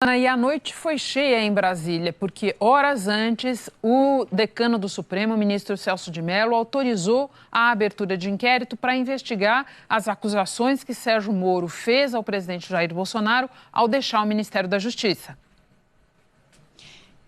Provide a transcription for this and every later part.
E a noite foi cheia em Brasília, porque horas antes o decano do Supremo, o ministro Celso de Mello, autorizou a abertura de inquérito para investigar as acusações que Sérgio Moro fez ao presidente Jair Bolsonaro ao deixar o Ministério da Justiça.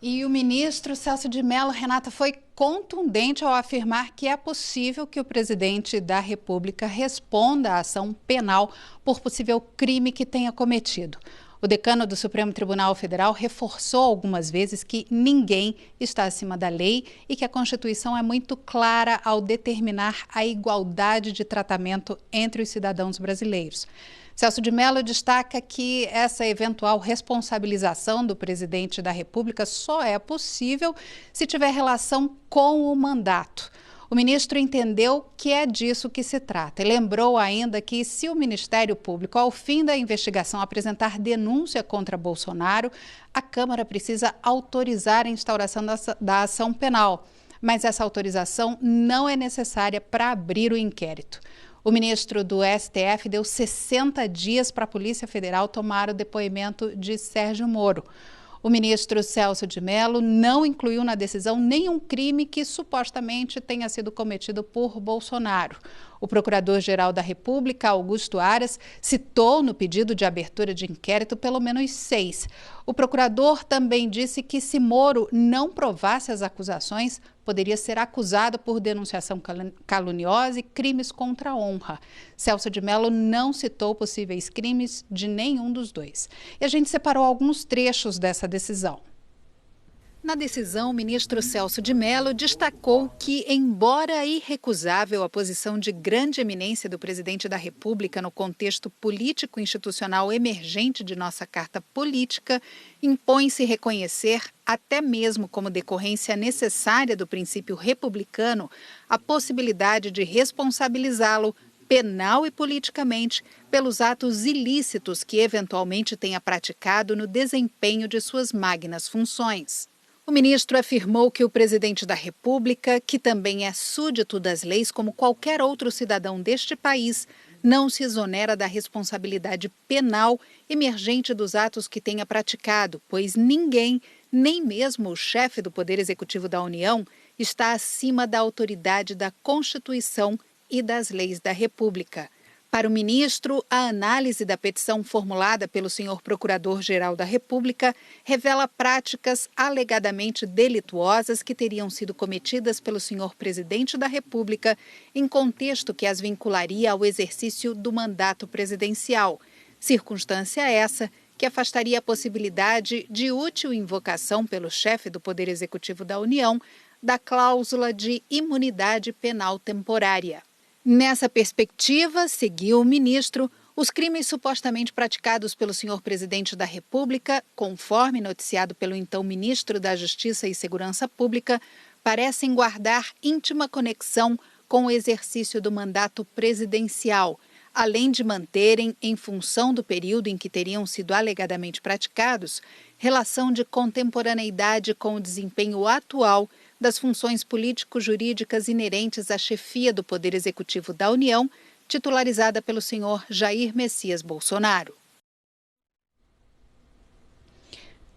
E o ministro Celso de Mello, Renata, foi contundente ao afirmar que é possível que o presidente da República responda à ação penal por possível crime que tenha cometido. O decano do Supremo Tribunal Federal reforçou algumas vezes que ninguém está acima da lei e que a Constituição é muito clara ao determinar a igualdade de tratamento entre os cidadãos brasileiros. Celso de Mello destaca que essa eventual responsabilização do presidente da República só é possível se tiver relação com o mandato. O ministro entendeu que é disso que se trata e lembrou ainda que, se o Ministério Público, ao fim da investigação, apresentar denúncia contra Bolsonaro, a Câmara precisa autorizar a instauração da ação penal. Mas essa autorização não é necessária para abrir o inquérito. O ministro do STF deu 60 dias para a Polícia Federal tomar o depoimento de Sérgio Moro. O ministro Celso de Mello não incluiu na decisão nenhum crime que supostamente tenha sido cometido por Bolsonaro. O procurador-geral da República, Augusto Aras, citou no pedido de abertura de inquérito pelo menos 6. O procurador também disse que, se Moro não provasse as acusações, poderia ser acusado por denunciação caluniosa e crimes contra a honra. Celso de Mello não citou possíveis crimes de nenhum dos dois. E a gente separou alguns trechos dessa decisão. Na decisão, o ministro Celso de Mello destacou que, embora irrecusável a posição de grande eminência do presidente da República no contexto político-institucional emergente de nossa Carta Política, impõe-se reconhecer, até mesmo como decorrência necessária do princípio republicano, a possibilidade de responsabilizá-lo penal e politicamente pelos atos ilícitos que eventualmente tenha praticado no desempenho de suas magnas funções. O ministro afirmou que o presidente da República, que também é súdito das leis como qualquer outro cidadão deste país, não se exonera da responsabilidade penal emergente dos atos que tenha praticado, pois ninguém, nem mesmo o chefe do Poder Executivo da União, está acima da autoridade da Constituição e das leis da República. Para o ministro, a análise da petição formulada pelo senhor Procurador-Geral da República revela práticas alegadamente delituosas que teriam sido cometidas pelo senhor Presidente da República em contexto que as vincularia ao exercício do mandato presidencial. Circunstância essa que afastaria a possibilidade de útil invocação pelo chefe do Poder Executivo da União da cláusula de imunidade penal temporária. Nessa perspectiva, seguiu o ministro, os crimes supostamente praticados pelo senhor presidente da República, conforme noticiado pelo então ministro da Justiça e Segurança Pública, parecem guardar íntima conexão com o exercício do mandato presidencial, além de manterem, em função do período em que teriam sido alegadamente praticados, relação de contemporaneidade com o desempenho atual das funções político-jurídicas inerentes à chefia do Poder Executivo da União, titularizada pelo senhor Jair Messias Bolsonaro.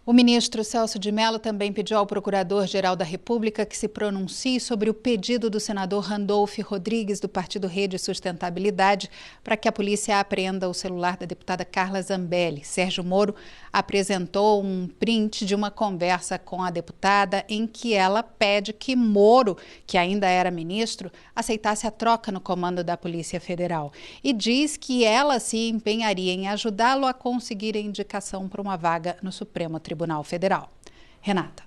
O ministro Celso de Mello também pediu ao Procurador-Geral da República que se pronuncie sobre o pedido do senador Randolfo Rodrigues, do Partido Rede e Sustentabilidade, para que a polícia apreenda o celular da deputada Carla Zambelli. Sérgio Moro apresentou um print de uma conversa com a deputada em que ela pede que Moro, que ainda era ministro, aceitasse a troca no comando da Polícia Federal e diz que ela se empenharia em ajudá-lo a conseguir a indicação para uma vaga no Supremo Tribunal Federal. Renata.